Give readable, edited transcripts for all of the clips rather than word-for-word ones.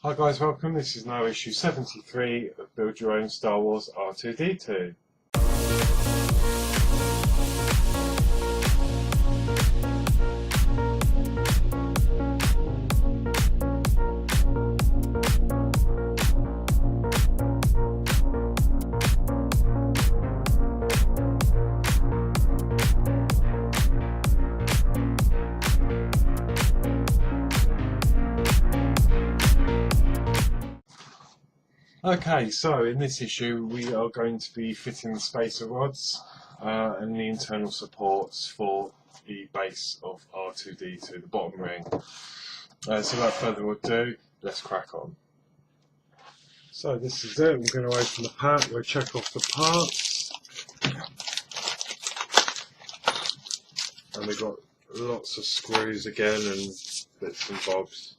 Hi guys, welcome. This is now issue 73 of Build Your Own Star Wars R2D2. Okay, so in this issue we are going to be fitting the spacer rods and the internal supports for the base of R2D2, the bottom ring. So without further ado, let's crack on. So this is it. We're going to open the pack, we'll check off the parts, and we've got lots of screws again and bits and bobs.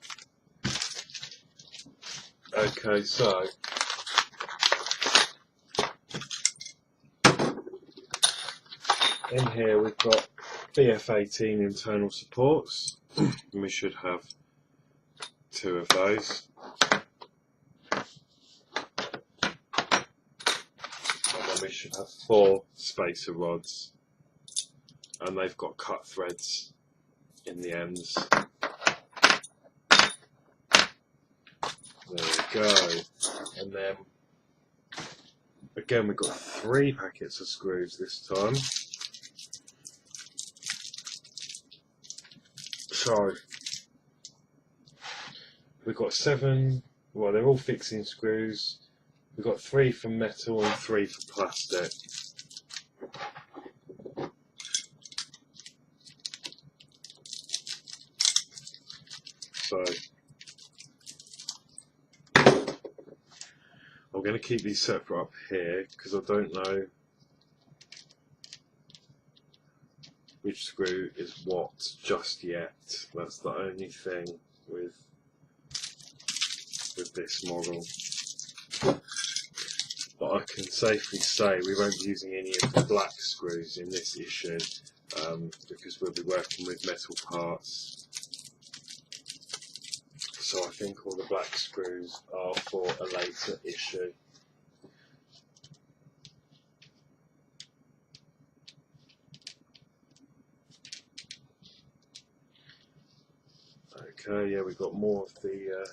Okay, so in here we've got BF18 internal supports, and we should have 2 of those. And then we should have 4 spacer rods, and they've got cut threads in the ends. There we go. And then again we've got 3 packets of screws this time. So we've got 7, well they're all fixing screws. We've got 3 for metal and 3 for plastic. So I'm going to keep these separate up here because I don't know which screw is what just yet. That's the only thing with this model. But I can safely say we won't be using any of the black screws in this issue because we'll be working with metal parts. So I think all the black screws are for a later issue. Okay, yeah, we've got more of the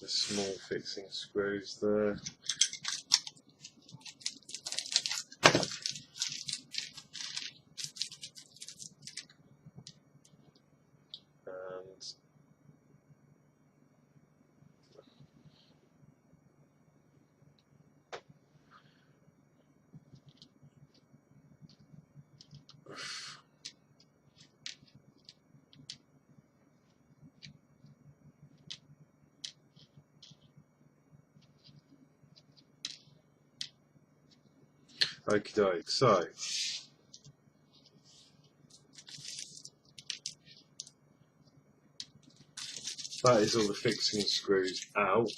small fixing screws there. And okie doke, so that is all the fixing screws out.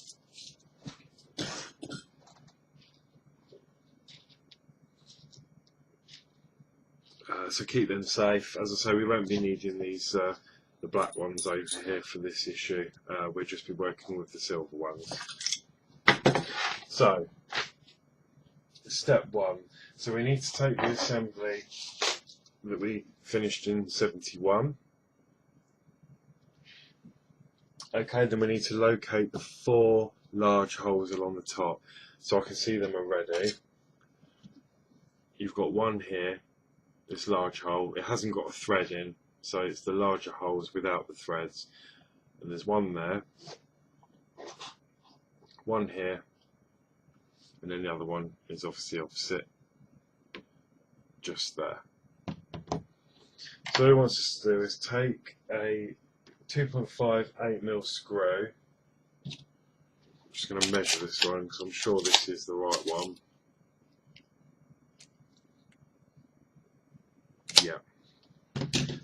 So keep them safe. As I say, we won't be needing these the black ones over here for this issue. We'll just be working with the silver ones. So step 1. So we need to take the assembly that we finished in 71. Okay, then we need to locate the 4 large holes along the top. So I can see them already. You've got one here, this large hole. It hasn't got a thread in, so it's the larger holes without the threads. And there's one there, one here, and then the other one is obviously opposite, just there. So what it wants us to do is take a 2.5 8mm screw. I'm just going to measure this one because I'm sure this is the right one. Yeah.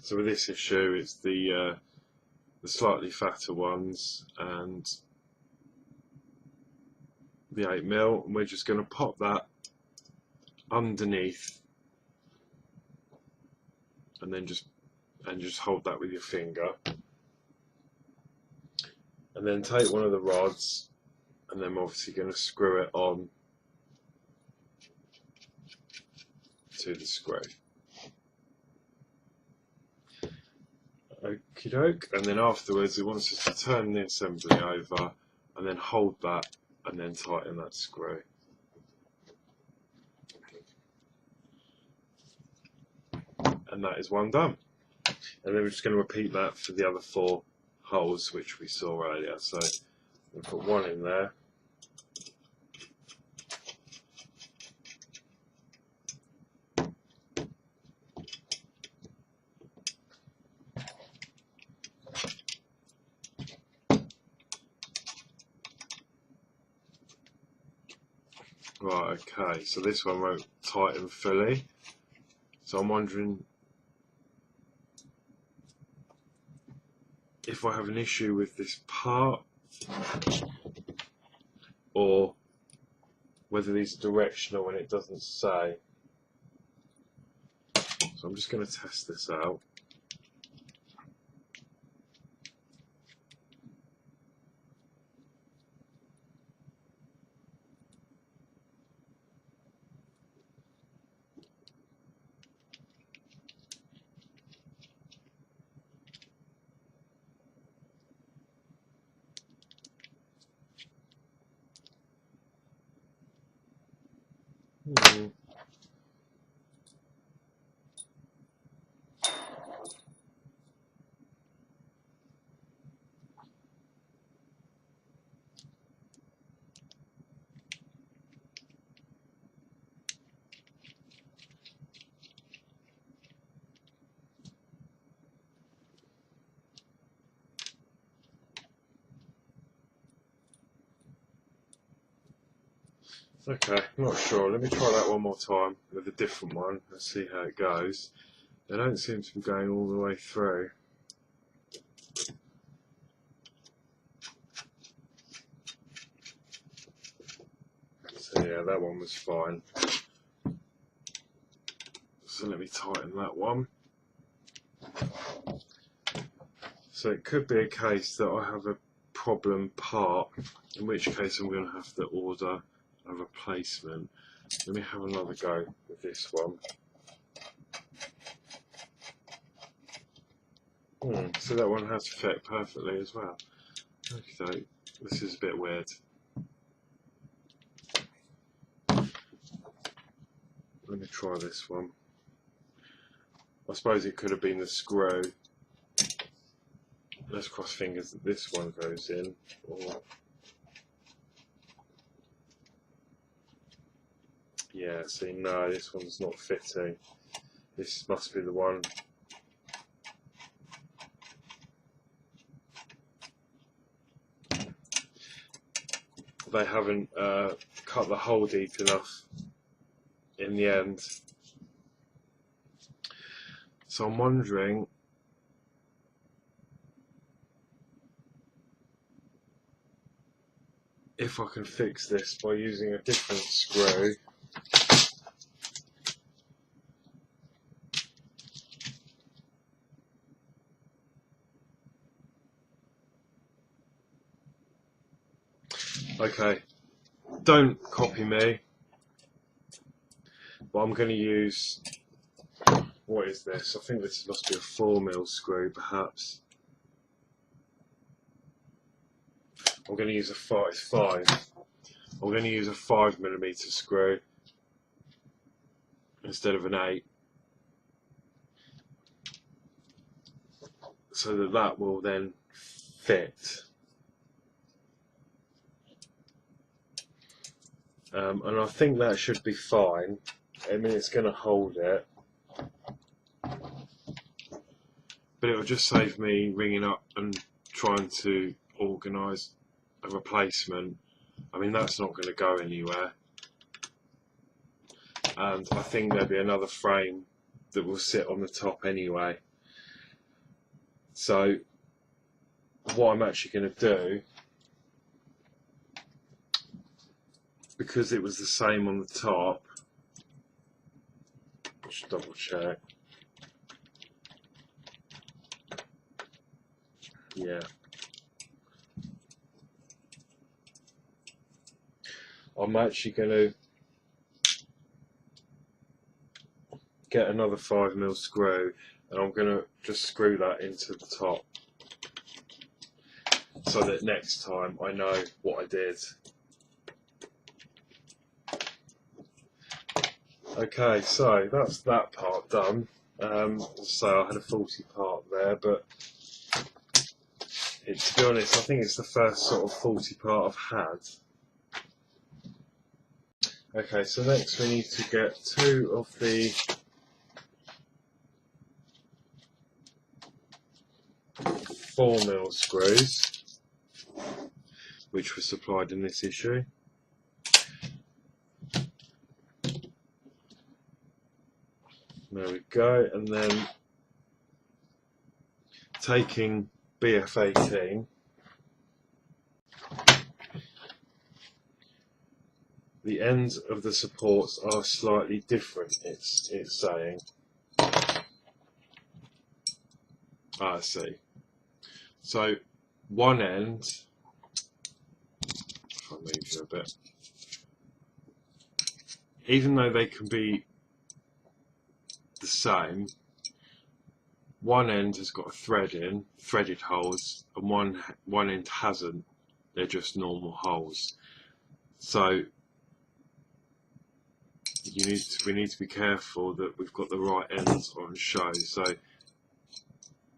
So with this issue, it's the slightly fatter ones and the 8mm, and we're just going to pop that underneath, and then just hold that with your finger, and then take one of the rods, and then I'm obviously going to screw it on to the screw. Okie doke, and then afterwards it wants us to turn the assembly over and then hold that and then tighten that screw. And that is one done. And then we're just going to repeat that for the other 4 holes which we saw earlier. So we'll put one in there. Right, okay, so this one won't tighten fully. So I'm wondering if I have an issue with this part, or whether these are directional and it doesn't say. So I'm just going to test this out. Okay, not sure. Let me try that one more time with a different one and see how it goes. They don't seem to be going all the way through. So yeah, that one was fine. So let me tighten that one. So it could be a case that I have a problem part, in which case I'm going to have to order a replacement. Let me have another go with this one. So that one has fit perfectly as well. Okay, this is a bit weird. Let me try this one. I suppose it could have been the screw. Let's cross fingers that this one goes in. Or yeah, see, no, this one's not fitting. This must be the one. They haven't cut the hole deep enough in the end. So I'm wondering if I can fix this by using a different screw. Okay, don't copy me, but I'm going to use, what is this? I think this must be a 4mm screw perhaps. I'm going to use a 5. I'm going to use a 5mm screw instead of an 8, so that that will then fit. And I think that should be fine. I mean, it's going to hold it, but it will just save me ringing up and trying to organise a replacement. I mean, that's not going to go anywhere, and I think there'll be another frame that will sit on the top anyway. So what I'm actually going to do, because it was the same on the top, just double check. Yeah. I'm actually going to get another 5mm screw, and I'm going to just screw that into the top so that next time I know what I did. Okay, so that's that part done. So I had a faulty part there, but to be honest, I think it's the first sort of faulty part I've had. Okay, so next we need to get 2 of the $4mm screws, which were supplied in this issue. There we go, and then taking BF18, the ends of the supports are slightly different, it's saying. I see. So one end, if I move you a bit, even though they can be the same, one end has got a threaded holes, and one end hasn't. They're just normal holes. So we need to be careful that we've got the right ends on show. So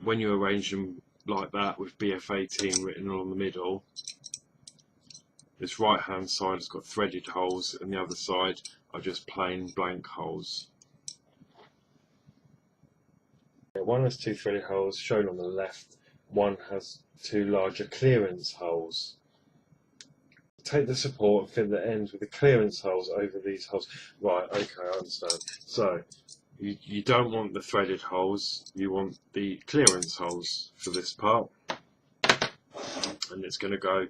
when you arrange them like that with BF18 written along the middle, this right hand side has got threaded holes and the other side are just plain blank holes. One has 2 threaded holes shown on the left, one has 2 larger clearance holes. Take the support and fill the ends with the clearance holes over these holes. Right, okay, I understand. So you don't want the threaded holes, you want the clearance holes for this part, and it's going to go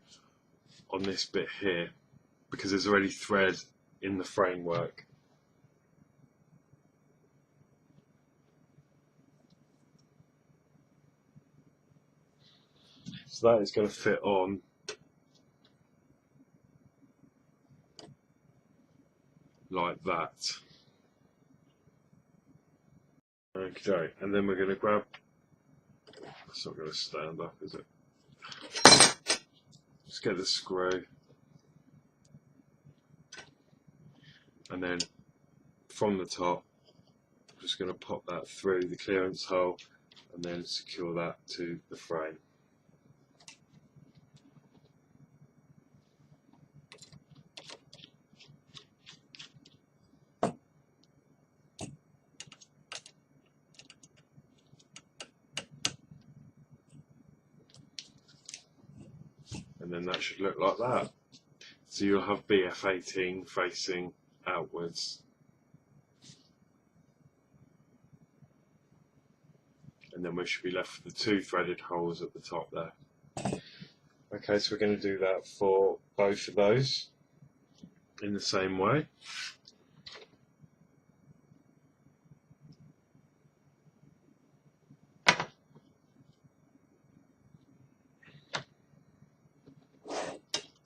on this bit here because there's already thread in the framework. So that is going to fit on like that. Okay, and then we're going to grab, it's not going to stand up, is it? Just get the screw, and then from the top, I'm just going to pop that through the clearance hole and then secure that to the frame. And then that should look like that. So you'll have BF18 facing outwards. And then we should be left with the 2 threaded holes at the top there. Okay, so we're going to do that for both of those in the same way.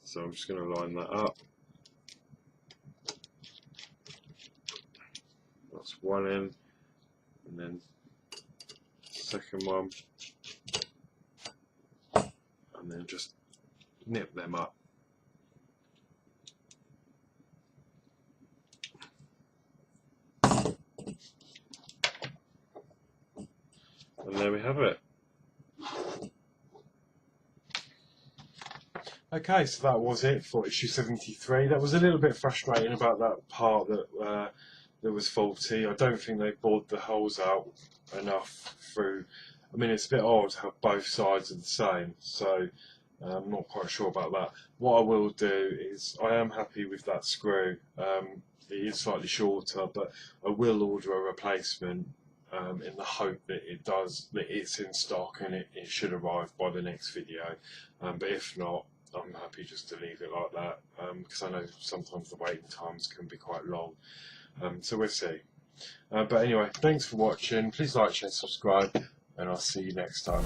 So I'm just going to line that up. That's one end, and then second one, and then just nip them up. And there we have it. Okay, so that was it for issue 73. That was a little bit frustrating about that part that was faulty. I don't think they bored the holes out enough through. I mean, it's a bit odd how both sides are the same, so I'm not quite sure about that. What I will do is, I am happy with that screw. It is slightly shorter, but I will order a replacement in the hope that it's in stock and it should arrive by the next video. But if not, I'm happy just to leave it like that, because I know sometimes the waiting times can be quite long. So we'll see. But anyway, thanks for watching. Please like, share, subscribe, and I'll see you next time.